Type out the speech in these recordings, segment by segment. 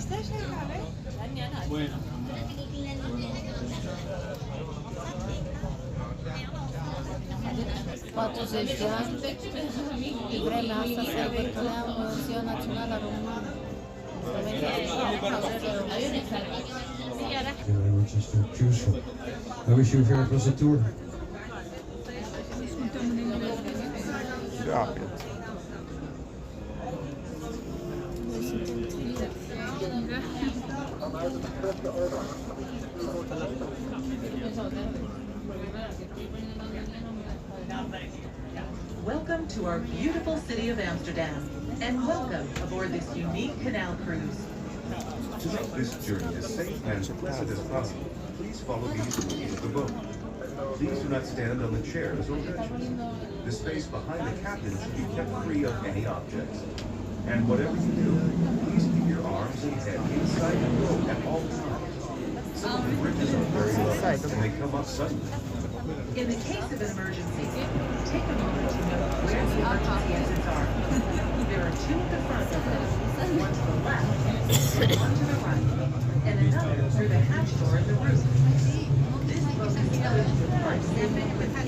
40 ani, vremea asta sărbătoream ziua națională a română. I wish you a very pleasant tour. Welcome to our beautiful city of Amsterdam, and welcome aboard this unique canal cruise. To make this journey as safe and pleasant as possible, please follow these rules of the boat. Please do not stand on the chairs or benches. The space behind the captain should be kept free of any objects. And whatever you do, please keep your arms and head inside the boat at all times. Some of the bridges are very low and they come up suddenly. In the case of an emergency, take a moment to note where the emergency exits are. There are two at the front of them, one to the left and one to the right, and another through the hatch door in the roof. This boat is equipped with life-saving equipment.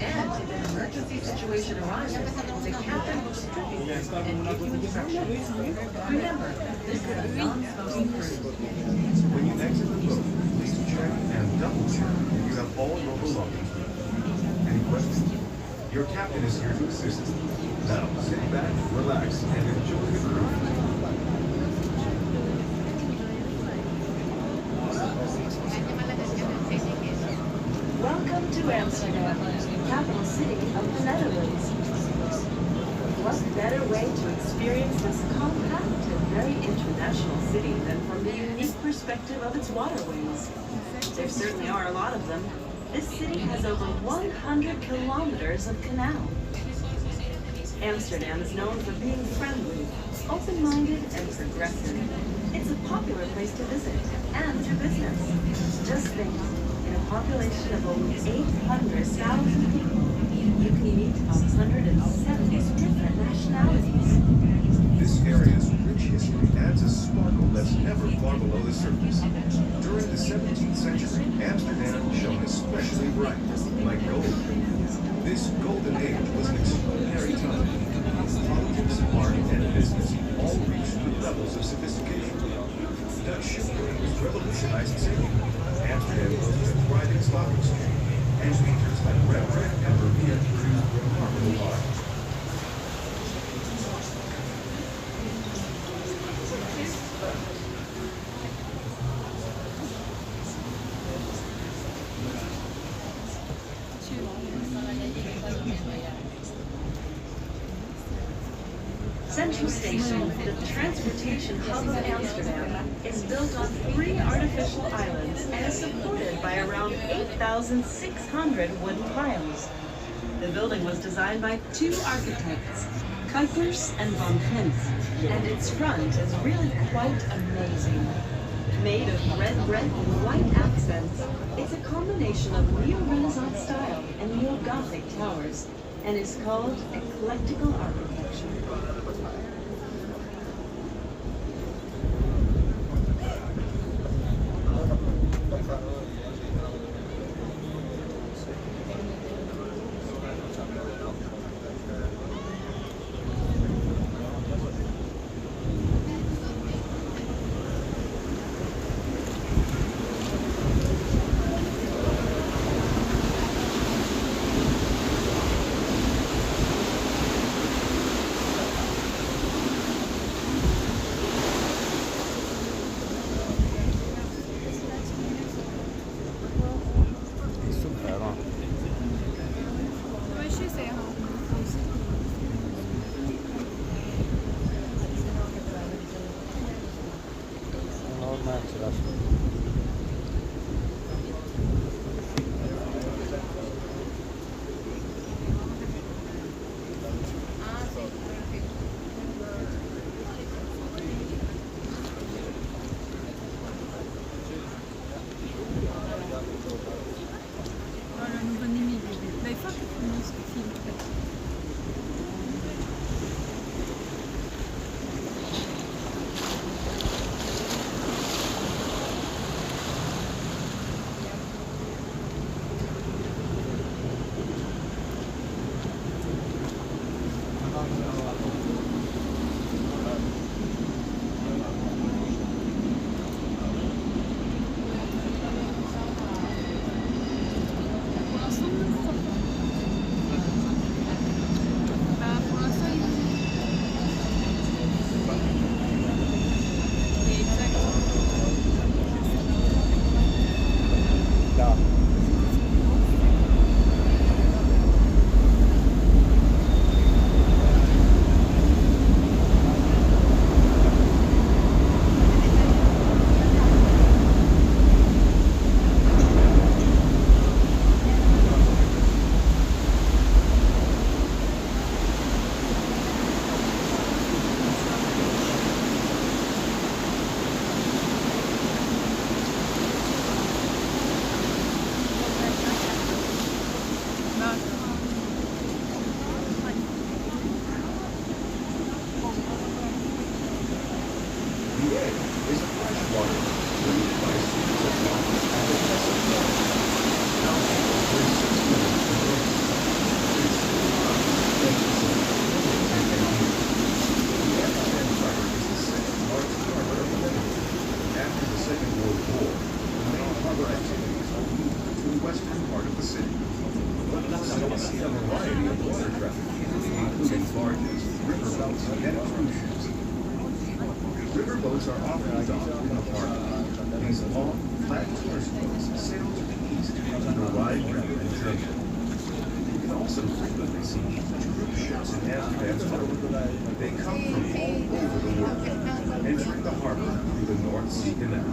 And if an emergency situation arises, the captain will strip you and give you instructions. Remember, this is a non-smoking cruise. When you exit the boat, please check and double check if you have all your belongings. Any questions? Your captain is here to assist. Now, sit back, relax, and enjoy the cruise. Welcome to Amsterdam, capital city of the Netherlands. What better way to experience this compact and very international city than from the unique perspective of its waterways? There certainly are a lot of them. This city has over 100 kilometers of canal. Amsterdam is known for being friendly, open-minded, and progressive. It's a popular place to visit and do business. Just think, in a population of only 800,000 people, you can meet 170 different nationalities. This area's rich history adds a sparkle that's never far below the surface. During the 17th century, Amsterdam shone especially bright, like gold. This golden age was an extraordinary time. Politics, art, and business all reached new levels of sophistication. Dutch shipbuilding revolutionized sailing. Amsterdam boasted a thriving stock exchange, and painters like Rembrandt and Vermeer produced remarkable art. Central Station, the transportation hub of Amsterdam, is built on 3 artificial islands and is supported by around 8,600 wooden piles. The building was designed by 2 architects, Kuipers and Van Gent, and its front is really quite amazing. Made of red brick and white accents, it's a combination of neo-Renaissance style and neo-Gothic towers, and is called eclectical architecture. egg is a freshwater produced by a series of locks at the vessel plant. Now, we're 6 minutes from Greece. It's the Amsterdam Harbor is the second largest harbor of the Netherlands. After the Second World War, the main harbor activities are moved to the western part of the city. But you still see a variety of water traffic, including barges, riverboats, and cruise ships. Riverboats are often docked in the harbor. These long, flat tourist boats sail to the east to the Rhine River in Germany. You can also frequently see cruise ships in Amsterdam's harbor. They come from all over the world, entering the harbor through the North Sea Canal.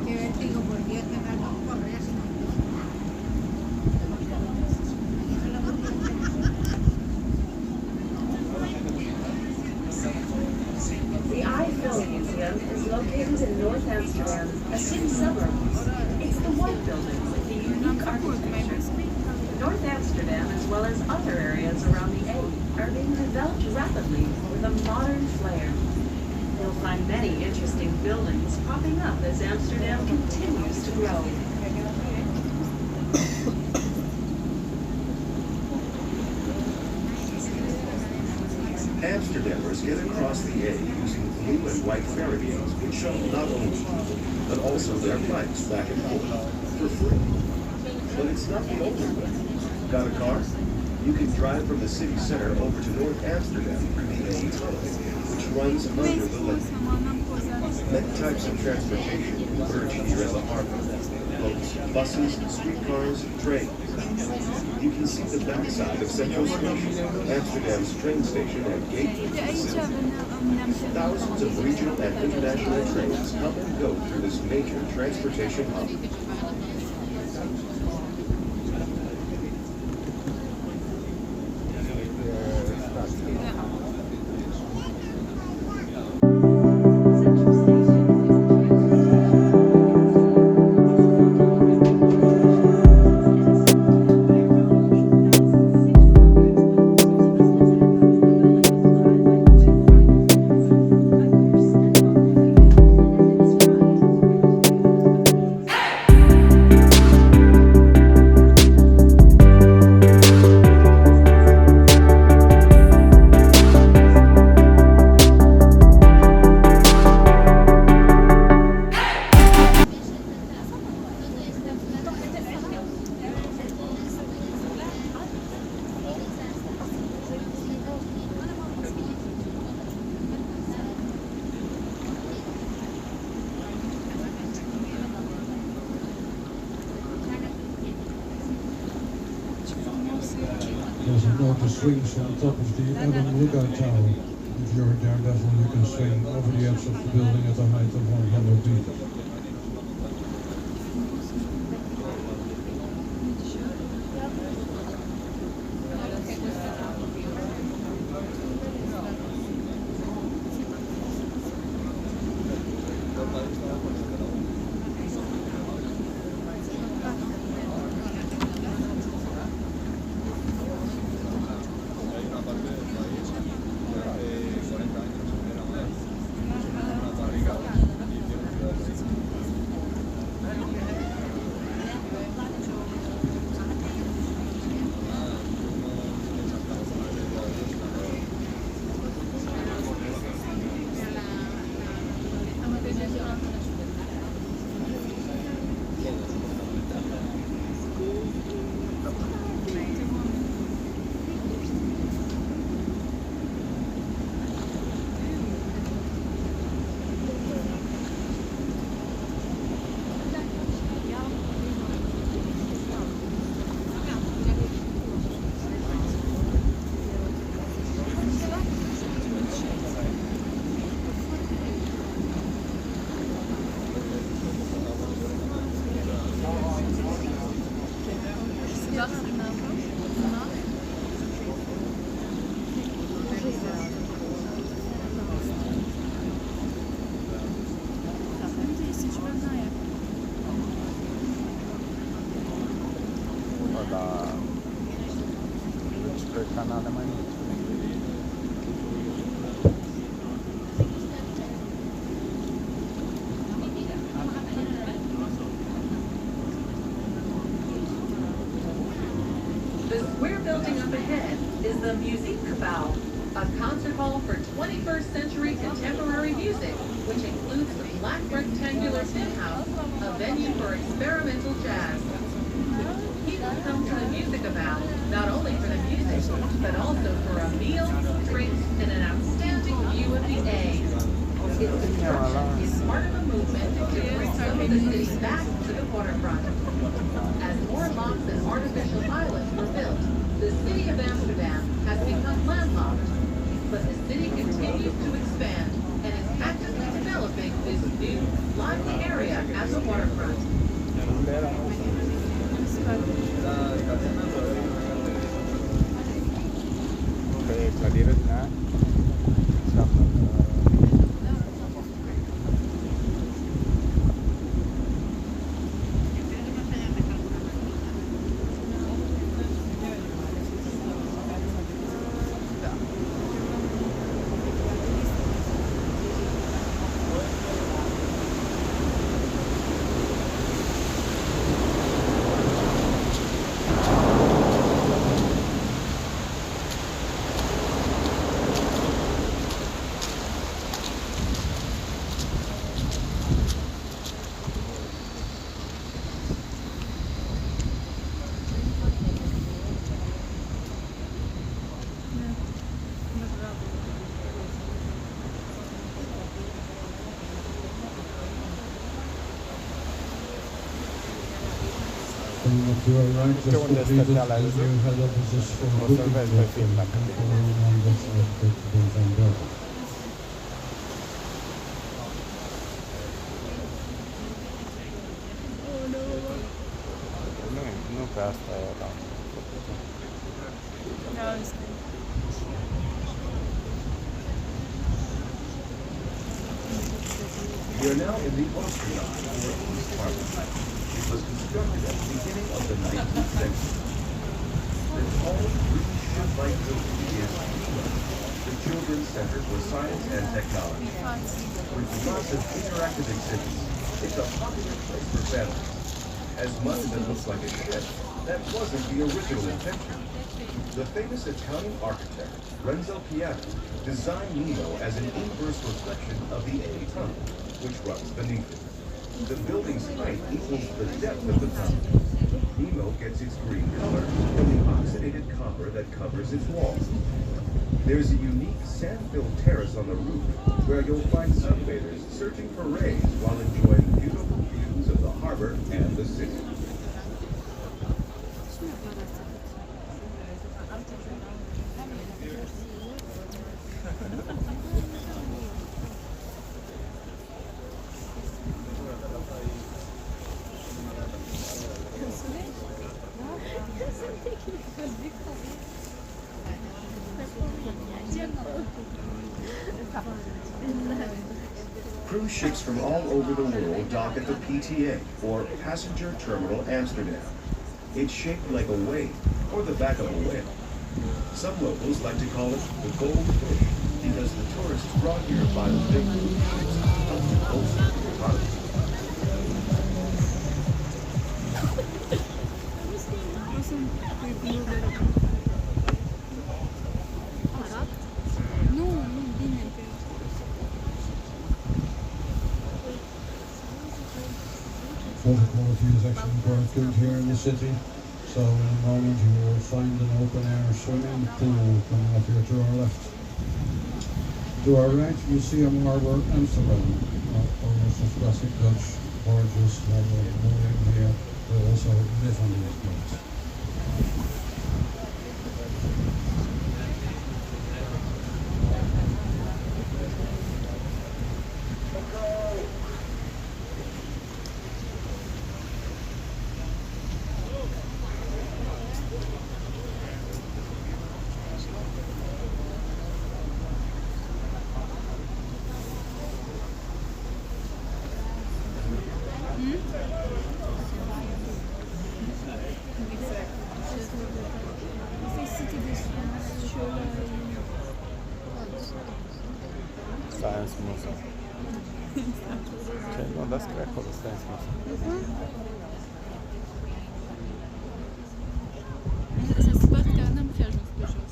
The Eiffel Museum is located in North Amsterdam, a city suburb. It's the White Building with the unique architecture. North Amsterdam, as well as other areas around the A, are being developed rapidly with a modern flair. You'll find many interesting buildings popping up as Amsterdam continues to grow. Amsterdammers get across the A using blue and white ferry games, which show not only people, but also their bikes back and forth for free. But it's not the only way. Got a car? You can drive from the city center over to North Amsterdam through the A tunnel, which runs under the lake. Many types of transportation converge here at the harbor. Boats, buses, streetcars, trains. You can see the backside of Central Station, Amsterdam's train station and gateway to the city. Thousands of regional and international trains come and go through this major transportation hub. There's a note to swings on top of the Adam Lookout Tower. If you're a daredevil, you can swing over the edge of the building at a height of 100 meters. popular Tin House, a venue for experimental jazz. People come to the music about not only for the music, but also for a meal, drinks, and an outstanding view of the A. Its construction is part of a movement to bring some of the city back to the waterfront. As more locks and artificial islands were built, the city of Amsterdam has become landlocked. But the city continues to expand and is actively developing this new, lively area as a waterfront. Oke, hadirin na. To our right, just completed the new head offices for booking and following on this architect embark. Nunca hasta ahora. We are now in the Austrian East Harbor. It was constructed at the beginning of the 19th century. The tall, green ship-like building is the Children's Center for Science and Technology. With lots of interactive exhibits, it's a popular place for families. As much as it looks like a ship, that wasn't the original intention. The famous Italian architect, Renzo Piano, designed Nemo as an inverse reflection of the A tunnel, which runs beneath it. The building's height equals the depth of the tunnel. Nemo gets its green color from the oxidated copper that covers its walls. There's a unique sand-filled terrace on the roof where you'll find sunbathers searching for rays while enjoying beautiful views of the harbor and the city. Cruise ships from all over the world dock at the PTA, or Passenger Terminal Amsterdam. It's shaped like a wave, or the back of a whale. Some locals like to call it the gold fish, because the tourists brought here by the big cruise ships help to bolster the economy. Water quality is actually quite good here in the city. So in a moment you will find an open air swimming pool coming up here to our left. To our right, Museum Harbour Amsterdam. Owners of classic Dutch barges that are mooring here will also live on these boats. Science Museum. Cioè, no, that's correct for the Science Museum. Să se bat că n-am fi ajuns pe jos.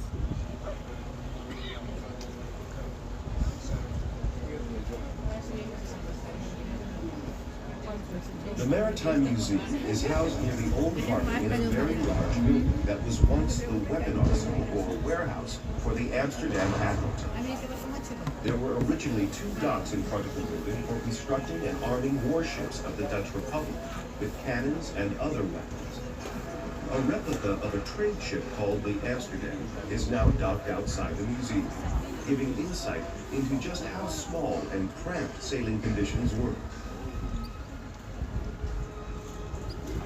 Maritime Museum is housed near the Old Harbor in a very large building that was once the weapon arsenal or warehouse for the Amsterdam Admiralty. There were originally 2 docks in front of the building for constructing and arming warships of the Dutch Republic with cannons and other weapons. A replica of a trade ship called the Amsterdam is now docked outside the museum, giving insight into just how small and cramped sailing conditions were.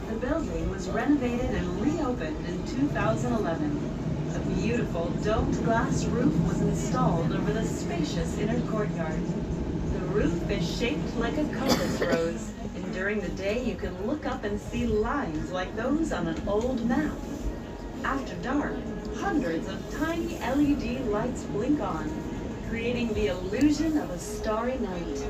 The building was renovated and reopened in 2011. A beautiful domed glass roof was installed over the spacious inner courtyard. The roof is shaped like a compass rose, and during the day you can look up and see lines like those on an old map. After dark, hundreds of tiny LED lights blink on, creating the illusion of a starry night.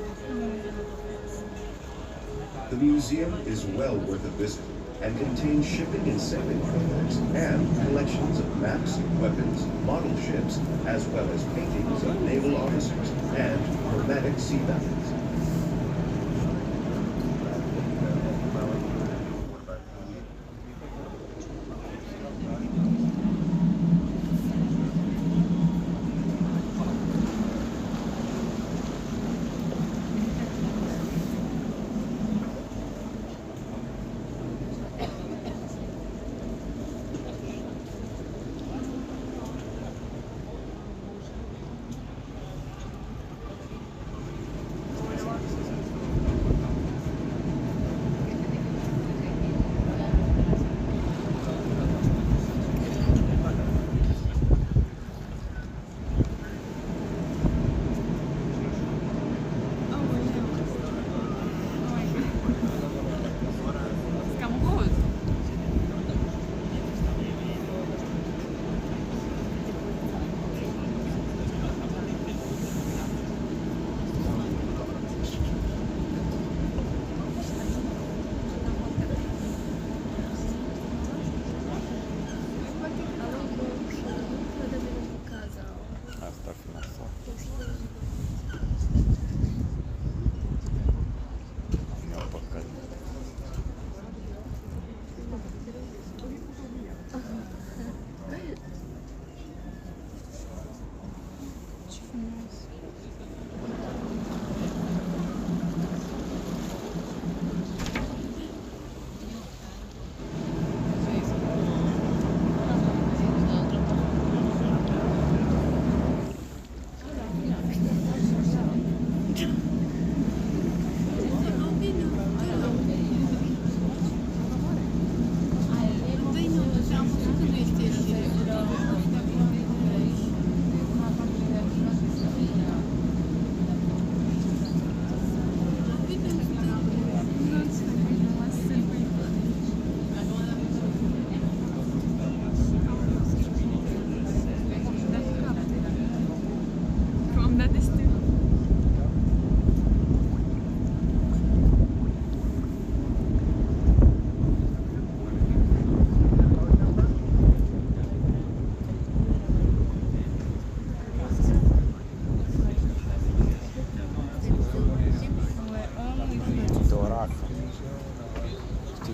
The museum is well worth a visit and contains shipping and sailing products and collections of maps, weapons, model ships, as well as paintings of naval officers and chromatic sea battles.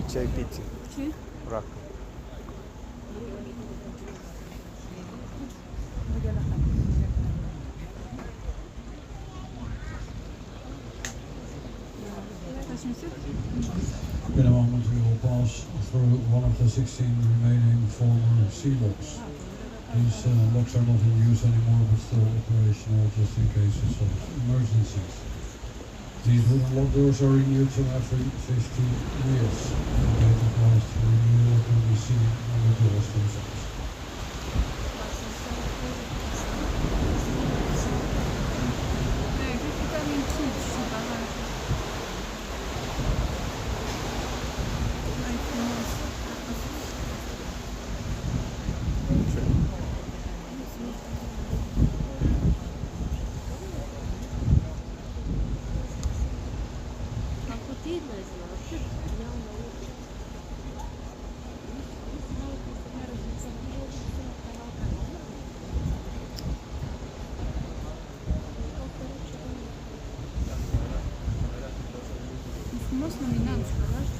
Ce ai pizza? Ce? Racă. In a moment we will pass through one of the 16 remaining former sea locks. These locks are not in use anymore but still operational just in cases of emergencies. These wooden lock doors are renewed every 50 years. The date of last renewal can be seen on the doors themselves. Frumos luminat, știi?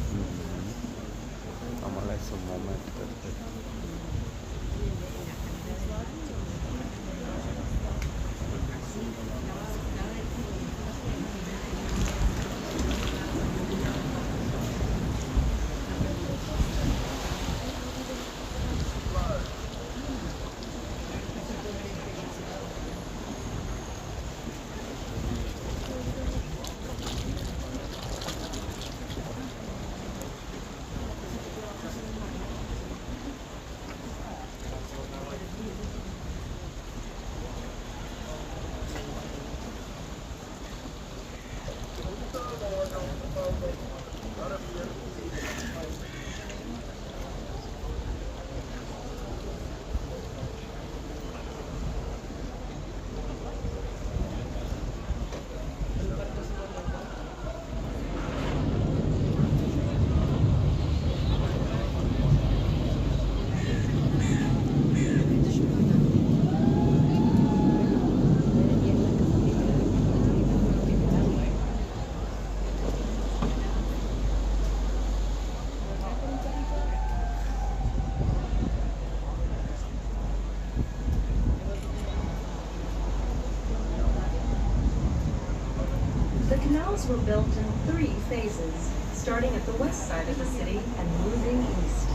The canals were built in 3 phases, starting at the west side of the city and moving east.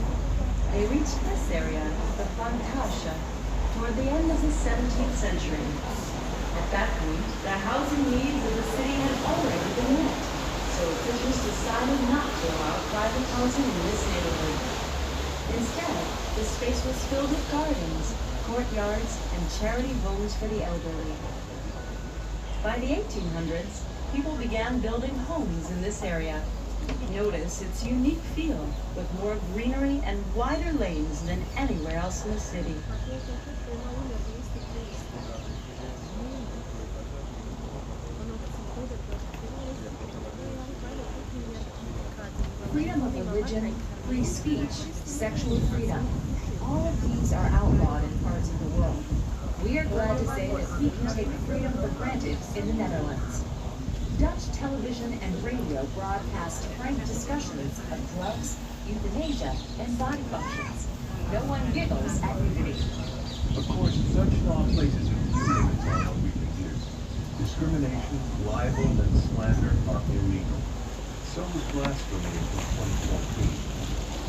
They reached this area, the Plantasche, toward the end of the 17th century. At that point, the housing needs of the city had already been met, so officials decided not to allow private housing in this neighborhood. Instead, the space was filled with gardens, courtyards, and charity homes for the elderly. By the 1800s, people began building homes in this area. Notice its unique feel, with more greenery and wider lanes than anywhere else in the city. Freedom of religion, free speech, sexual freedom. All of these are outlawed in parts of the world. We are glad to say that we can take freedom for granted in the Netherlands. Dutch television and radio broadcast frank discussions of drugs, euthanasia, and body functions. No one giggles at nudity. Of course, such law places a few limits on what we can do. Discrimination, libel, and slander are illegal. So is blasphemy until 2014.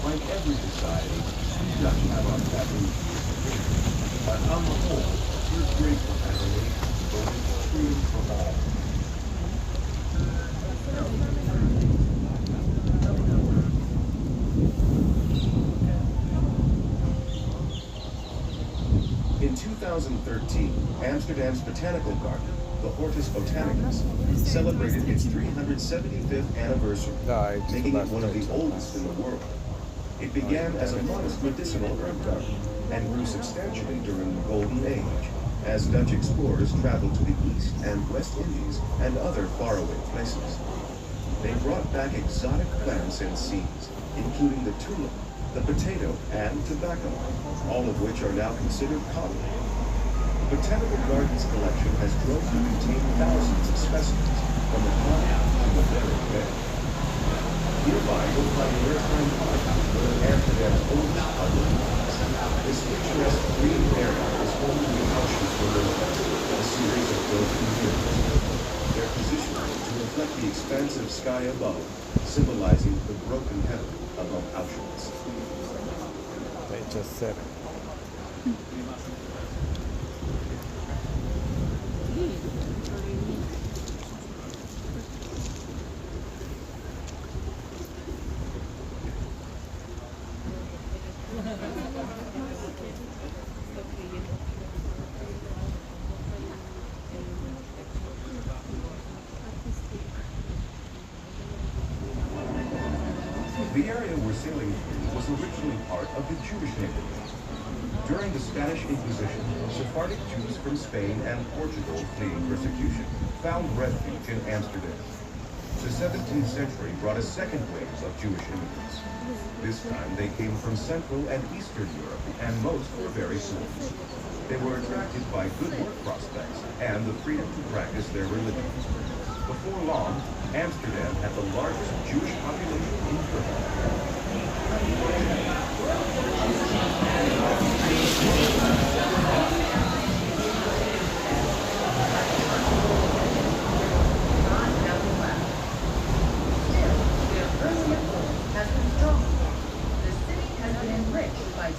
Like every society, we Dutch have our taboos. But on the whole, we're grateful as a nation devoted to freedom for all. In 2013, Amsterdam's botanical garden, the Hortus Botanicus, celebrated its 375th anniversary, making it one of the oldest in the world. It began as a modest medicinal herb garden and grew substantially during the Golden Age, as Dutch explorers traveled to the East and West Indies and other faraway places. They brought back exotic plants and seeds, including the tulip, the potato, and tobacco, all of which are now considered common. The Botanical Gardens collection has grown to contain thousands of specimens, from the continent to the very bay. Nearby, you'll find Maritime Park, Amsterdam's oldest public park. This picturesque green area is home to the Auschwitz Memorial, a series of broken buildings. They're positioned to reflect the expansive sky above, symbolizing the broken heaven above Auschwitz. They just said it. The area we're sailing through was originally part of the Jewish neighborhood. During the Spanish Inquisition, Sephardic Jews from Spain and Portugal fleeing persecution found refuge in Amsterdam. The 17th century brought a second wave of Jewish immigrants. This time they came from Central and Eastern Europe, and most were very poor. They were attracted by good work prospects and the freedom to practice their religion. Before long, Amsterdam had the largest Jewish population in Europe.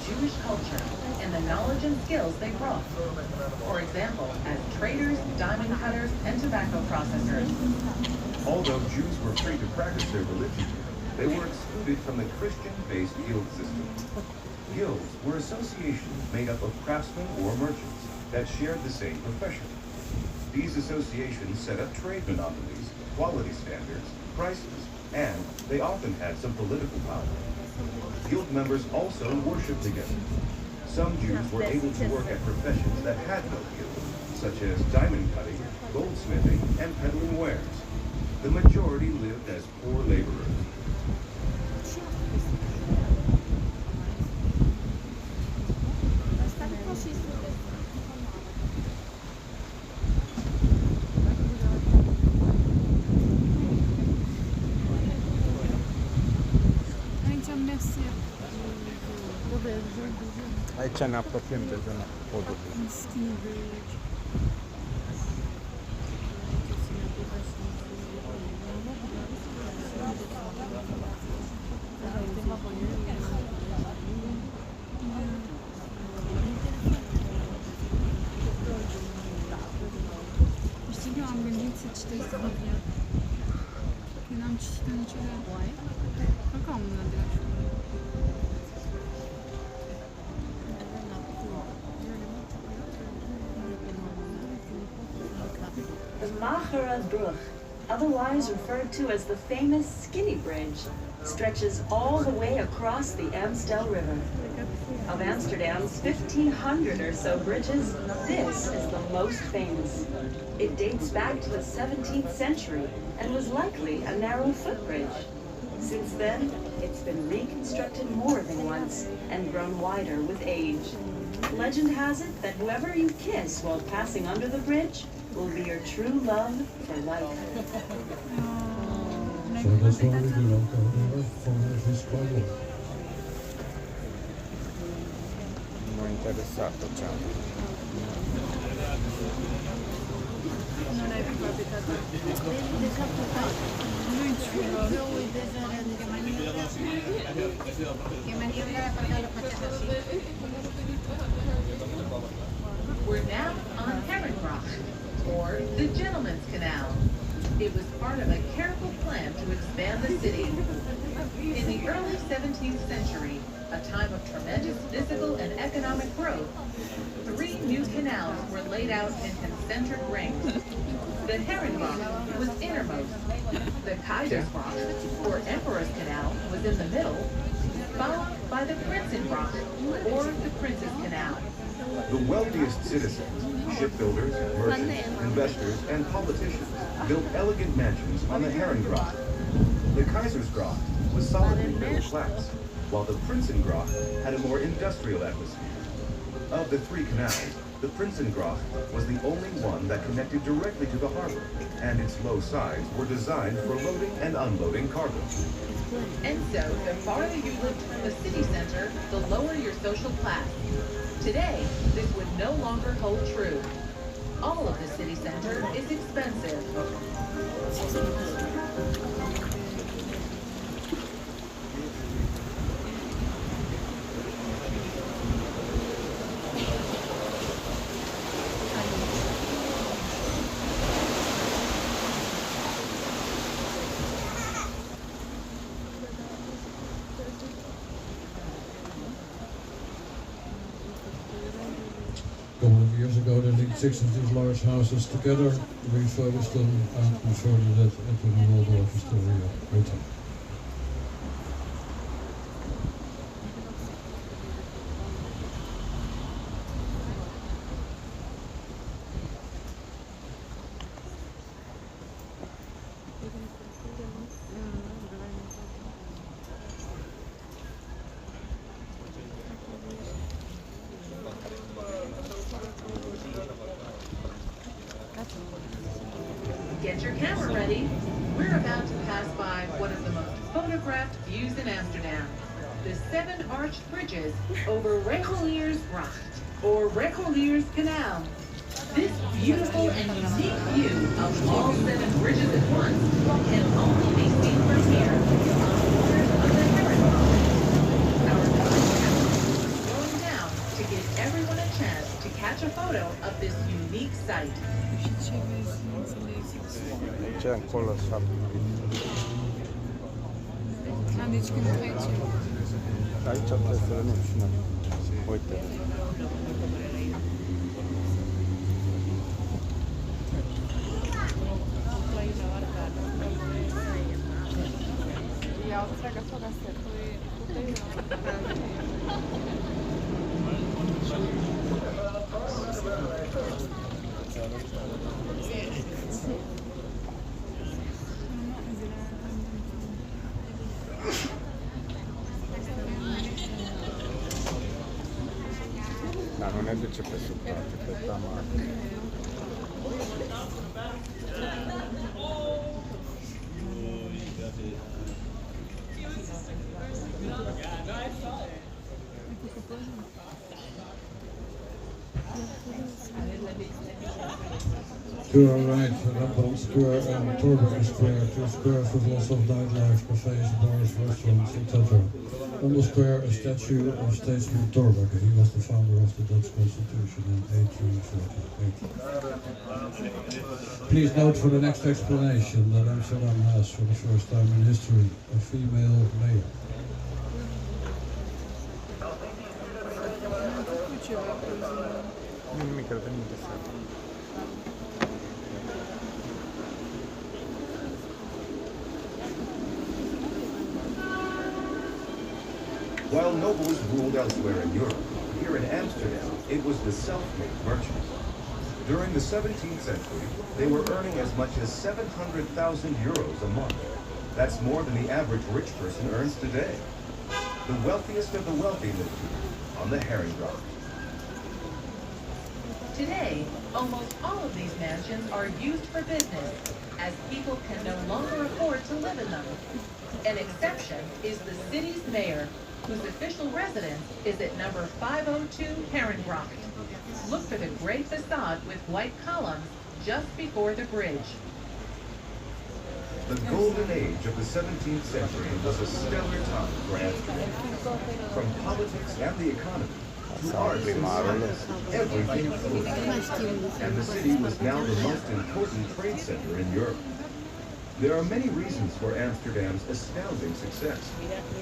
Jewish culture and the knowledge and skills they brought. For example, as traders, diamond cutters, and tobacco processors. Although Jews were free to practice their religion, they were excluded from the Christian-based guild system. Guilds were associations made up of craftsmen or merchants that shared the same profession. These associations set up trade monopolies, quality standards, prices, and they often had some political power. Guild members also worshiped together. Some Jews were able to work at professions that had no guild, such as diamond cutting, goldsmithing, and peddling wares. The majority lived as poor laborers. Aici ne apropiem de zona podului. Știi că am gândit să citesc Biblia. Când am citit niciodată. Cred că am una de la școală. The Machara Brug, otherwise referred to as the famous Skinny Bridge, stretches all the way across the Amstel River. Of Amsterdam's 1,500 or so bridges, this is the most famous. It dates back to the 17th century and was likely a narrow footbridge. Since then, it's been reconstructed more than once and grown wider with age. Legend has it that whoever you kiss while passing under the bridge will be your true love for life. So that's why we do not go there for this quite M-a interesat ce am. Nu l-ai picat pe tata. Deja pupat. Nu-i ciulă. Eu uit deja We're now on Herrenbrock, or the Gentleman's Canal. It was part of a careful plan to expand the city. In the early 17th century, a time of tremendous physical and economic growth, 3 new canals were laid out in concentric rings. The Herrenbrock was innermost. The Kaisersbrock, or Emperor's Canal, was in the middle, followed by the Prinsenbrock, or the Prince's Canal. The wealthiest citizens, shipbuilders, merchants, investors, and politicians built elegant mansions on the Herrengracht. The Kaisersgracht was solidly middle class, while the Prinsengracht had a more industrial atmosphere. Of the 3 canals, the Prinsengracht was the only one that connected directly to the harbor, and its low sides were designed for loading and unloading cargo. And so, the farther you lived from the city center, the lower your social class. Today, this would no longer hold true. All of the city center is expensive. A couple of years ago, they linked 6 of these large houses together, refurbished them, and converted it into the Waldorf Astoria Hotel. Get your camera ready. We're about to pass by one of the most photographed views in Amsterdam. The 7 arched bridges over Reguliersgracht, or Reguliers Canal. This beautiful and unique view of all 7 bridges at once can only be seen from here on board of the Herrenbrock. Our camera is slowing down to give everyone a chance to catch a photo of this unique sight. Ce acolo s-a Deci când trece. Aici trebuie să venim și noi. Uite. No, non è dolce per supporto, per tamare. To our right, Amsterdam Square and Torbeck Square, two squares with lots of nightlife, cafes, bars, restaurants, etc. On the square, a statue of statesman Torbeck. He was the founder of the Dutch Constitution in 1848. Please note for the next explanation that Amsterdam has, for the first time in history, a female mayor. Non mi credo niente sia. While nobles ruled elsewhere in Europe, here in Amsterdam, it was the self-made merchants. During the 17th century, they were earning as much as 700,000 euros a month. That's more than the average rich person earns today. The wealthiest of the wealthy lived here, on the Herrengracht. Today, almost all of these mansions are used for business, as people can no longer afford to live in them. An exception is the city's mayor, whose official residence is at number 502 Herrengracht. Look for the great facade with white columns just before the bridge. The golden age of the 17th century was a stellar time for Amsterdam. From politics and the economy to arts and science, everything flourished. And the city was now the most important trade center in Europe. There are many reasons for Amsterdam's astounding success.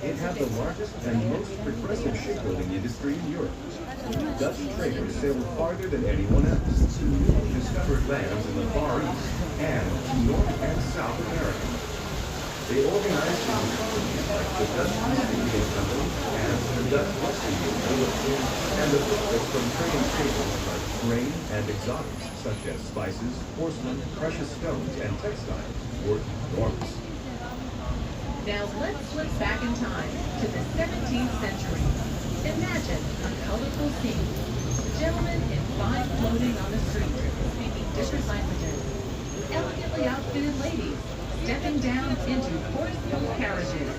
It had the largest and most progressive shipbuilding industry in Europe. Dutch traders sailed farther than anyone else, to newly discovered lands in the Far East and to North and South America. They organized into companies like the Dutch East India Company and the Dutch West India Company, and the profits from trading staples like grain and exotics such as spices, porcelain, precious stones, and textiles were enormous. Now let's slip back in time to the 17th century. Imagine a colorful scene. Gentlemen in fine clothing on the street, speaking different languages. Elegantly outfitted ladies stepping down into horse-pulled carriages.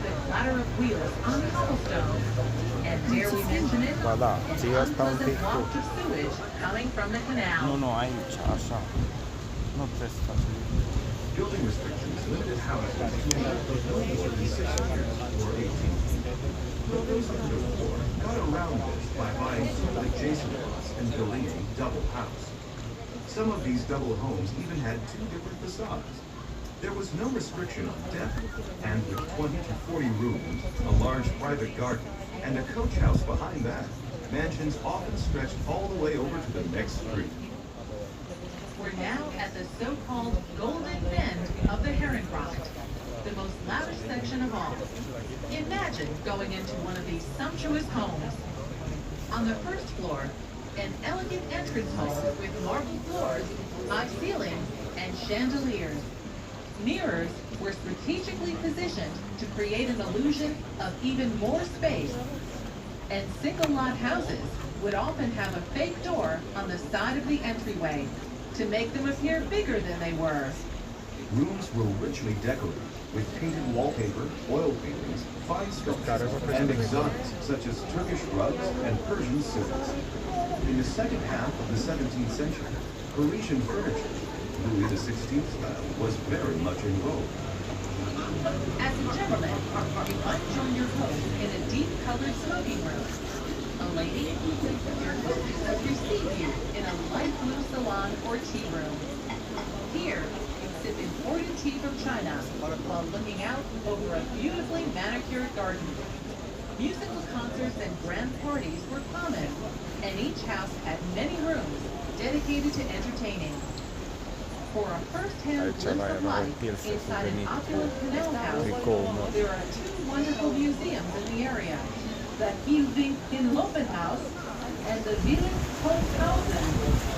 The clatter of wheels on cobblestone. And dare we mention it, Voilà, an sì, io sta un unpleasant picco. waft of sewage coming from the canal. No, no, aici, așa. Nu trebuie să faci. Building restrictions limited houses to no more than 6 years or 18 feet. But those under the war got around this by buying two adjacent lots and building a double house. Some of these double homes even had two different facades. There was no restriction on depth, and with 20 to 40 rooms, a large private garden, and a coach house behind that, mansions often stretched all the way over to the next street. We're now at the so-called Golden Bend of the Herrengracht, the most lavish section of all. Imagine going into one of these sumptuous homes. On the first floor, an elegant entrance hall with marble floors, high ceilings, and chandeliers. Mirrors were strategically positioned to create an illusion of even more space. And single-lot houses would often have a fake door on the side of the entryway to make them appear bigger than they were. Rooms were richly decorated with painted wallpaper, oil paintings, fine sculptures, and exotics such as Turkish rugs and Persian silks. In the second half of the 17th century, Parisian furniture, Louis XVI style, was very much in vogue. As a gentleman, you might join your host in a deep-colored smoking room. A lady, your hostess will receive you in a light blue salon or tea room. Here, you sip imported tea from China while looking out over a beautifully manicured garden. Musical concerts and grand parties were common, and each house had many rooms dedicated to entertaining. For a first-hand glimpse of life inside an opulent canal house, there are two wonderful museums in the area. The Hilving in Lopenhaus and the Village Holzhausen.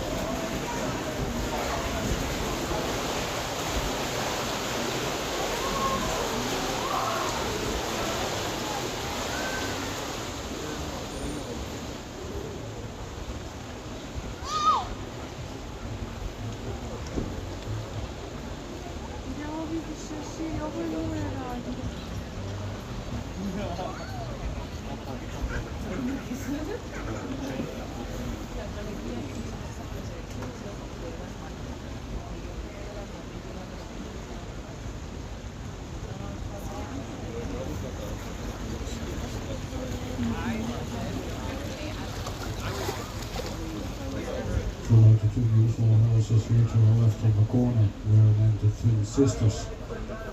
Below the two beautiful houses here to our left on the corner were named the Twin Sisters.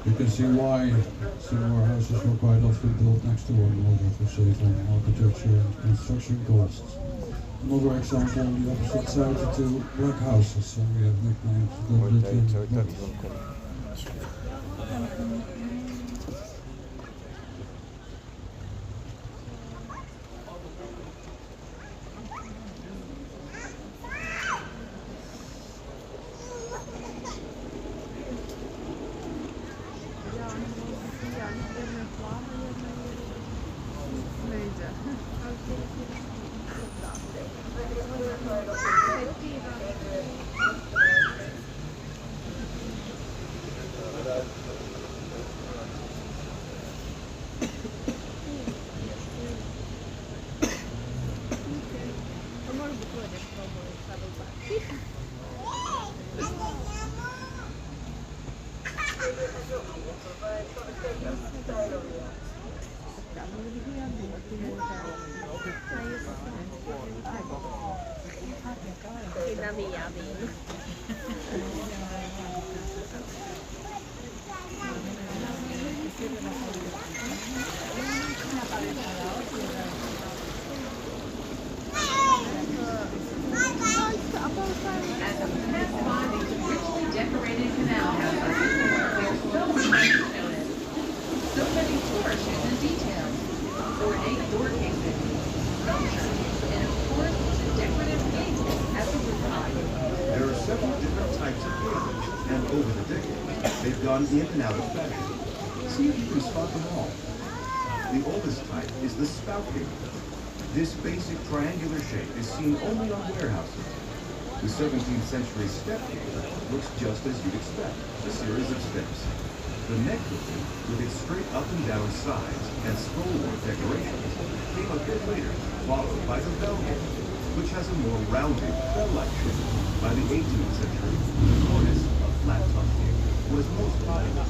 You can see why similar houses were quite often built next to one another to save on architecture and construction costs. Another example on the opposite side, the two black houses, and we have nicknamed them the Twin Brothers. They've gone in and out of fashion. See if you can spot them all. The oldest type is the spout gable. This basic triangular shape is seen only on warehouses. The 17th century step gable looks just as you'd expect, a series of steps. The neck gable, with its straight up and down sides and scrollwork decorations, came a bit later, followed by the bell gable, which has a more rounded, bell-like shape. By the 18th century, the cornice, a flat-top gable, was most popular.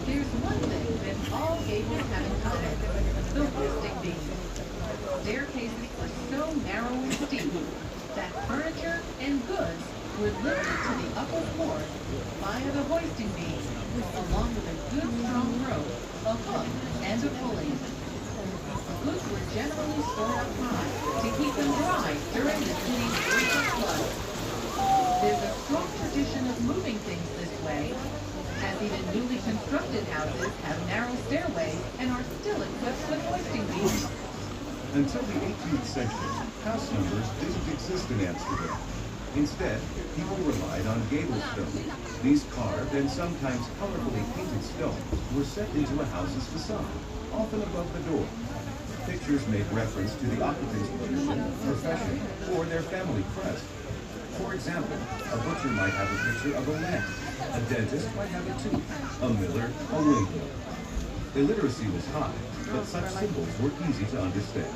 There's one thing that all gables have in common: the hoisting beam. Staircases were so narrow and steep that furniture and goods were lifted to the upper floor via the hoisting beam, along with a good strong rope, a hook, and a pulley. Goods were generally stored up high to keep them dry during the city's winter flood. There's a strong tradition of moving things this way, as even newly constructed houses have narrow stairways and are still equipped with hoisting beams. Until the 18th century, house numbers didn't exist in Amsterdam. Instead, people relied on gable stone. These carved and sometimes colorfully painted stones were set into a house's facade, often above the door. Pictures made reference to the occupant's position, profession, or their family crest. For example, a butcher might have a picture of a lamb, a dentist might have a tooth, a miller a windmill. Illiteracy was high, but such symbols were easy to understand.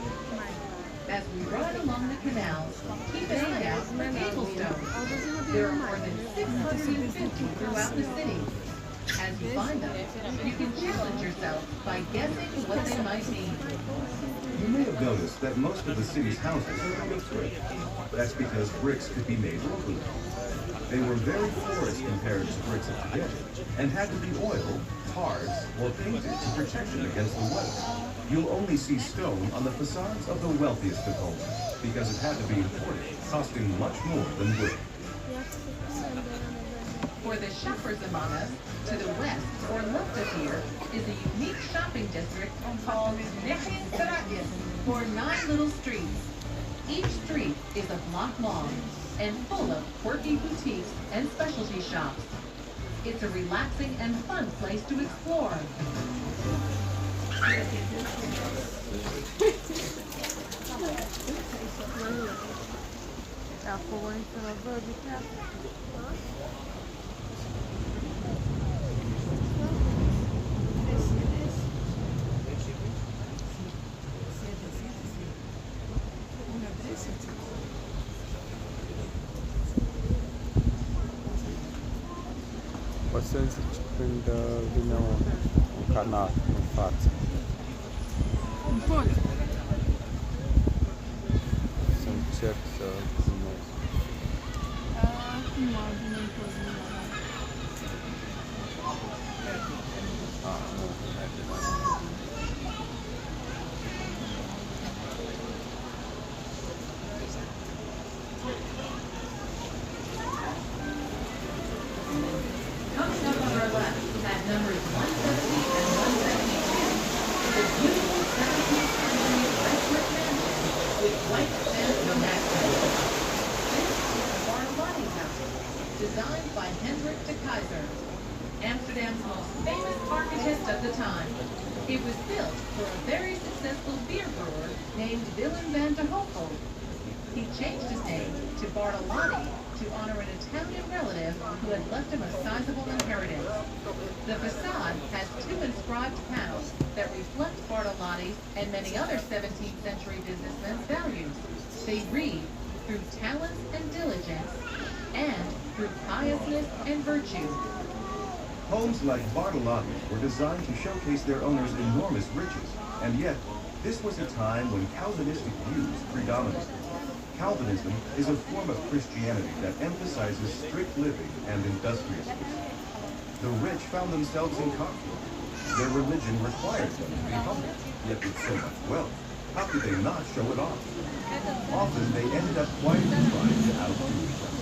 As we ride along the canals, keep an eye out for gable stones. There are more than 650 throughout the city. As you find them, you can challenge yourself by guessing what they might mean. You may have noticed that most of the city's houses are made of brick. That's because bricks could be made locally. They were very porous compared to bricks of today, and had to be oiled, tarred, or painted to protect them against the weather. You'll only see stone on the facades of the wealthiest of homes, because it had to be imported, costing much more than brick. For the shoppers among us, to the west or left of here is a unique shopping district called Nechien Straatjes, or 9 little streets. Each street is a block long and full of quirky boutiques and specialty shops. It's a relaxing and fun place to explore. Poate să când vine un canal în față. Un pod. Să încerc să filmez. Nu am vine pod. Nu, merge la Coming up on our left, at numbers 170 and 172, the beautiful 17th century red brick mansion with white and vernacular. This is the Bartolani House, designed by Hendrik de Keyser, Amsterdam's most famous architect of the time. It was built for a very successful beer brewer named Willem van de Heuvel. He changed his name to Bartolani to honor an Italian relative who had left him a sizable inheritance. The facade has 2 inscribed panels that reflect Bartolani's and many other 17th century businessmen's values. They read, through talent and diligence, and through piousness and virtue. Homes like Bartolani's were designed to showcase their owners' enormous riches, and yet, this was a time when Calvinistic views predominated. Calvinism is a form of Christianity that emphasizes strict living and industriousness. The rich found themselves in conflict. Their religion required them to be humble, yet with so much wealth, how could they not show it off? Often they ended up quietly trying to outdo each other.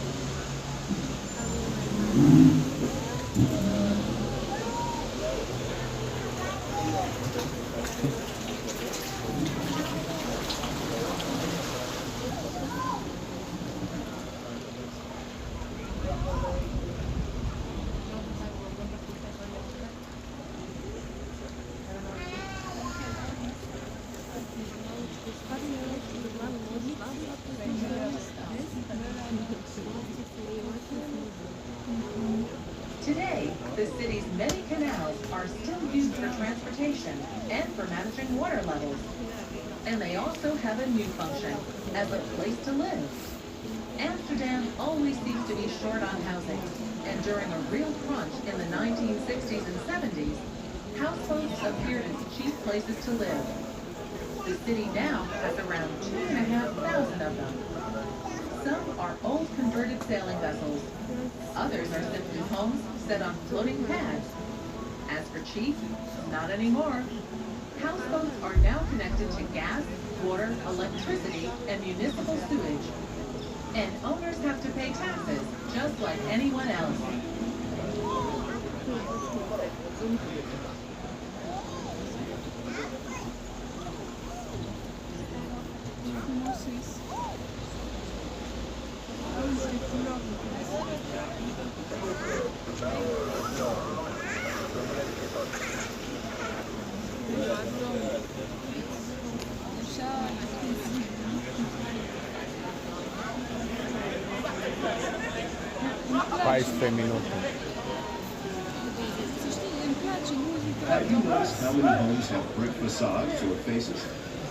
Today, the city's many canals are still used for transportation and for managing water levels. And they also have a new function, as a place to live. Amsterdam always seems to be short on housing, and during a real crunch in the 1960s and 70s, houseboats appeared as cheap places to live. The city now has around 2,500 of them. Some are old converted sailing vessels. Others are simply homes set on floating pads. As for cheap, not anymore. Houseboats are now connected to gas, water, electricity, and municipal sewage. And owners have to pay taxes, just like anyone else. Have you noticed how many homes have brick facades or faces?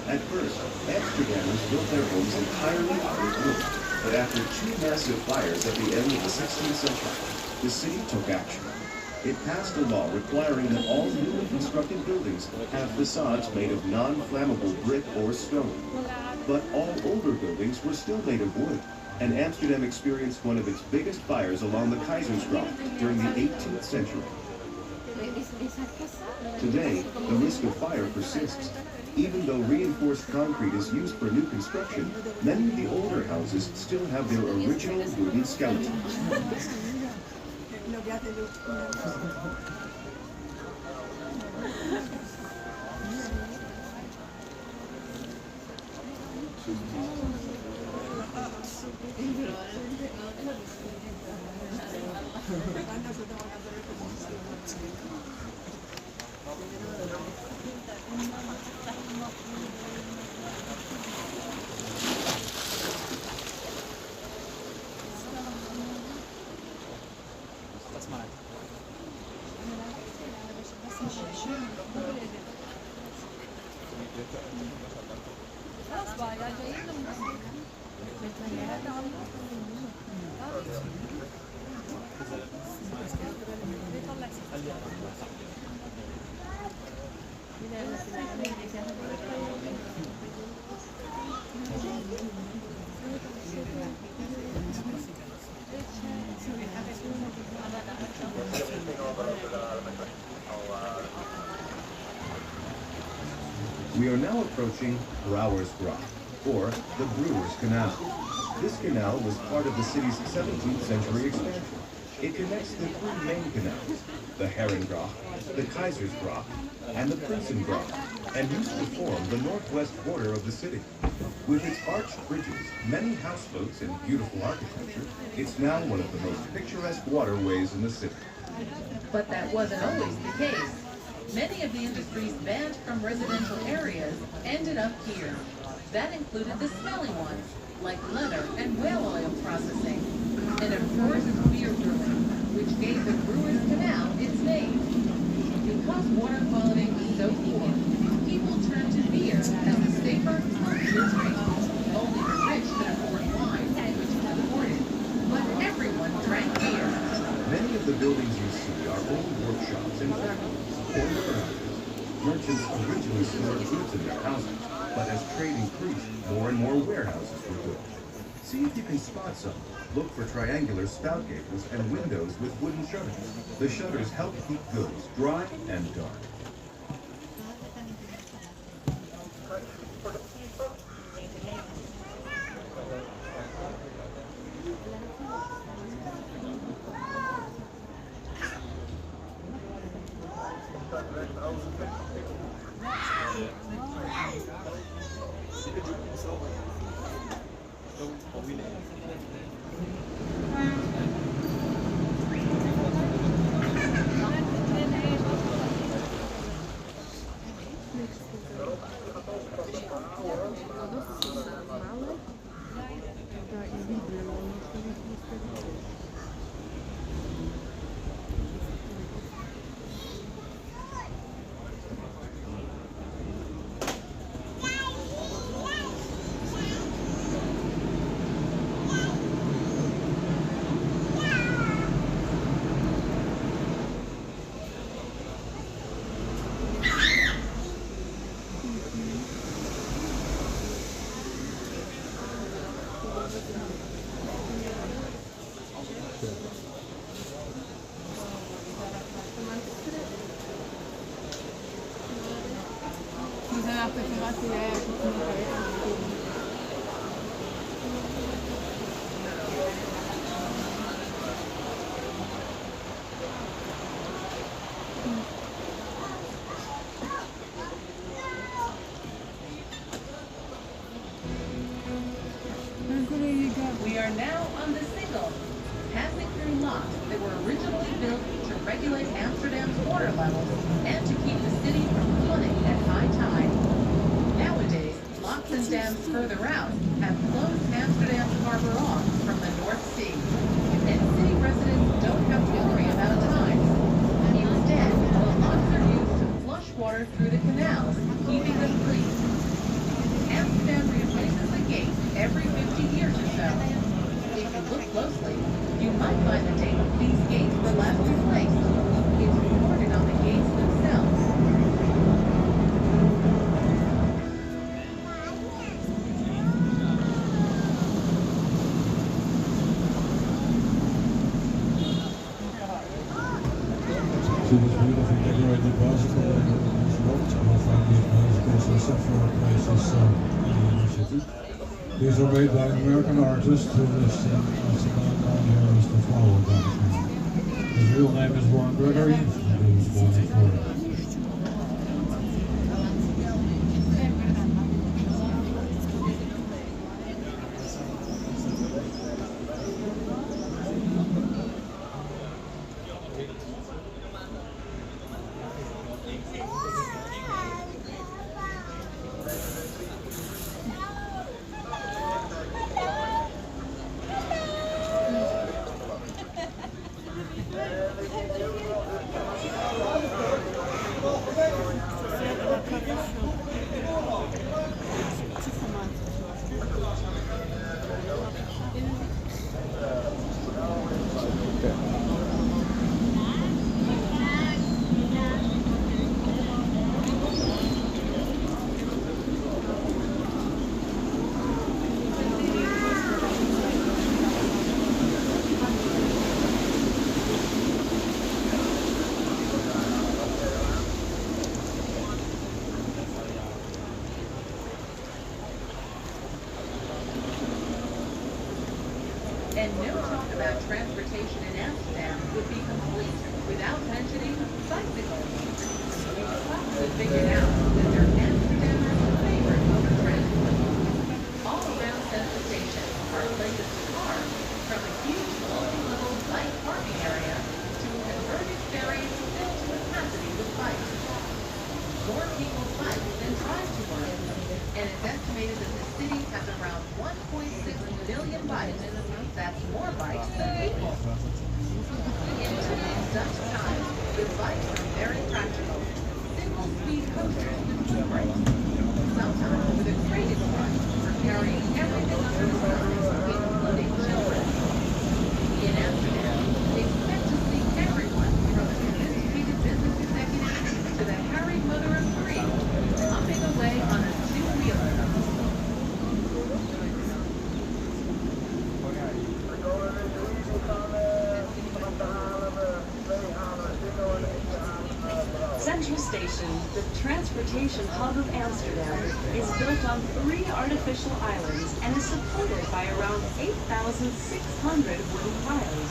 At first, Amsterdammers built their homes entirely out of wood, but after 2 massive fires at the end of the 16th century, the city took action. It passed a law requiring that all newly constructed buildings have facades made of non-flammable brick or stone. But all older buildings were still made of wood, and Amsterdam experienced one of its biggest fires along the Keizersgracht during the 18th century. Today, the risk of fire persists. Even though reinforced concrete is used for new construction, many of the older houses still have their original wooden skeletons. We are now approaching Brouwer's Gracht, or the Brewers Canal. This canal was part of the city's 17th century expansion. It connects the three main canals, the Herrengracht, the Keizersgracht, and the Prinsengracht, and used to form the northwest border of the city. With its arched bridges, many houseboats, and beautiful architecture, it's now one of the most picturesque waterways in the city. But that wasn't always the case. Many of the industries banned from residential areas ended up here. That included the smelly ones, like leather and whale oil processing, and of course beer brewing, which gave the Brewers Canal its name. Because water quality was so poor, people turned to beer as the safer, healthier drink. Only the rich could afford wine, which was imported, but everyone drank beer. Many of the buildings you see are old workshops and factories or warehouses. Merchants originally stored goods in their houses, but as trade increased, more and more warehouses were built. See if you can spot some. Look for triangular spout gables and windows with wooden shutters. The shutters help keep goods dry and dark. Bisogna fermarsi We are now on the Singel, passing through locks that were originally built to regulate Amsterdam's water levels and to keep the city from flooding at high tide. Nowadays, locks and dams further out have closed Amsterdam's harbor off from the North Sea, and city residents don't have to worry about tides. Instead, the locks are used to flush water through the canals, keeping them clean. Amsterdam replaces the gate every 50 years or so. If you look closely, you might find the date these gates were last replaced. It's recorded on the gates themselves. To this beautiful decorated bicycle on this road, you'll find these bicycles in several places in the city. These are made by an American artist who lives in Amsterdam, known here as the Flower Garden. His real name is Warren Gregory, and he was born in Florida. And no talk about transportation in Amsterdam would be complete without mentioning bicycles. We've quickly figured out that they're Amsterdamers' favorite mode of transport. All around Central Station are places to park, from a huge multi-level bike parking area to a converted ferry filled to capacity with bikes. More people bike than drive to work, and it's estimated that the city has around 1.6 million bikes. That's more bikes than people. In today's Dutch time, the bikes are very practical. Single-speed coasters with two brakes. Sometimes with a crate in front for carrying everything under the surface, including children. In Amsterdam, expect to see everyone from a sophisticated business executive to the harried mother of three, hopping away on a two-wheeler. Central Station, the transportation hub of Amsterdam, is built on 3 artificial islands and is supported by around 8,600 wooden piles.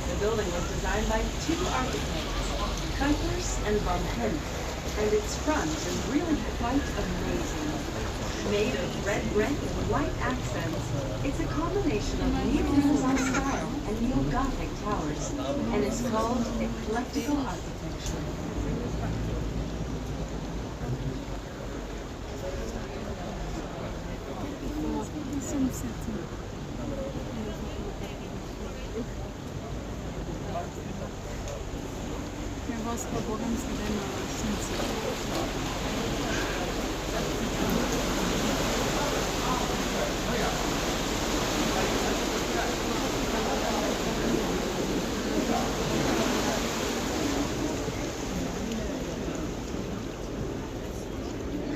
The building was designed by 2 architects, Kuipers and Van Hent, and its front is really quite amazing. Made of red brick with white accents, it's a combination of neo-Renaissance style and neo-Gothic towers, and is called eclectical architecture. Ja, was worum es denn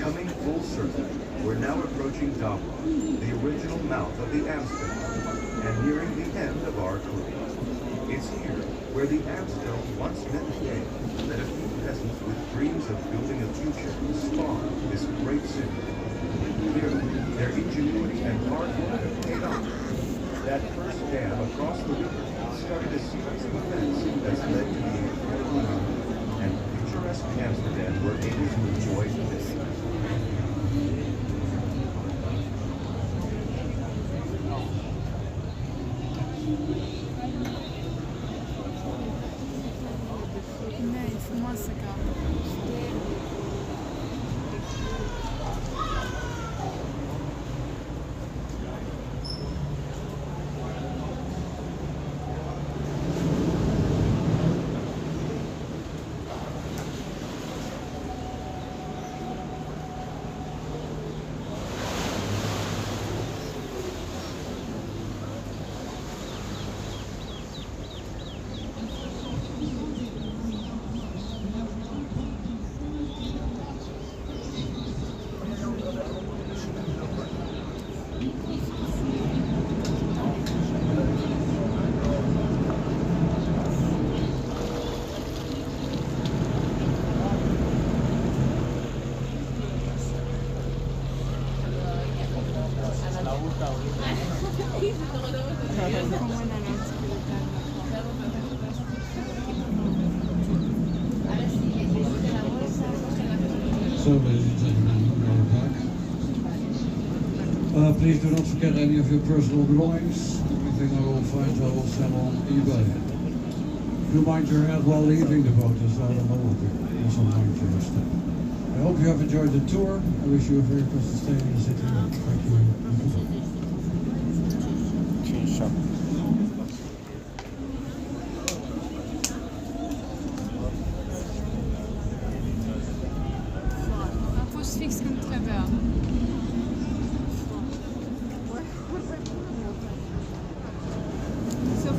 Coming full circle, we're now approaching Damla, the original mouth of the Amsterdam, and nearing the end of our cruise. It's here, where the Amsterdam once met the day, that a few peasants with dreams of building a future spawned this great city. Clearly, their ingenuity and hard work have paid off. That first dam across the river started a series of events that's led to the incredible mountain and picturesque Amsterdam we're able to enjoy today. Ne, frumoasă ca. So, ladies and gentlemen, we are back. Please do not forget any of your personal belongings. Anything I will find, I will sell on eBay. Do mind your head while leaving the boat as well, also mind your step. I hope you have enjoyed the tour. I wish you a very pleasant stay in the city. Thank you. Shop. Un postfixe comme Trevor. So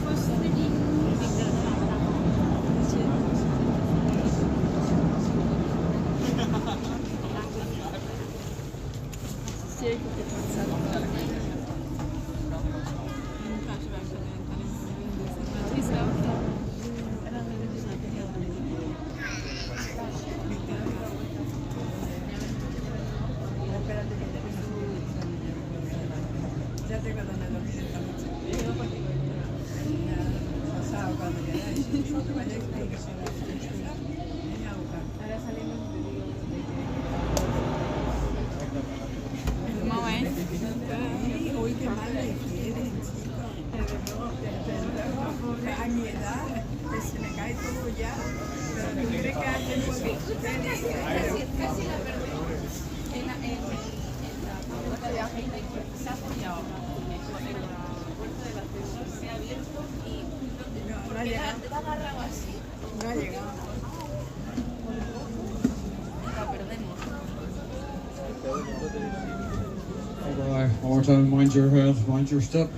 Ya tengo donde dormir esta noche. Pasado cuando queráis. Cuando vayáis a ir sola. Venga a buscar. Ahora salimos ¿Cómo ves? Uy, qué mal le quieren, chicos. A mi edad, que se me cae todo ya. Pero tú crees que hace un poquito. Casi la perdí. En la puerta de Ángel se ha fallado. En la puerta del ascensor se ha abierto y No ha llegado. la agarrado así. No ha llegado. La perdemos. Bye. One more time, mind your head, mind your step.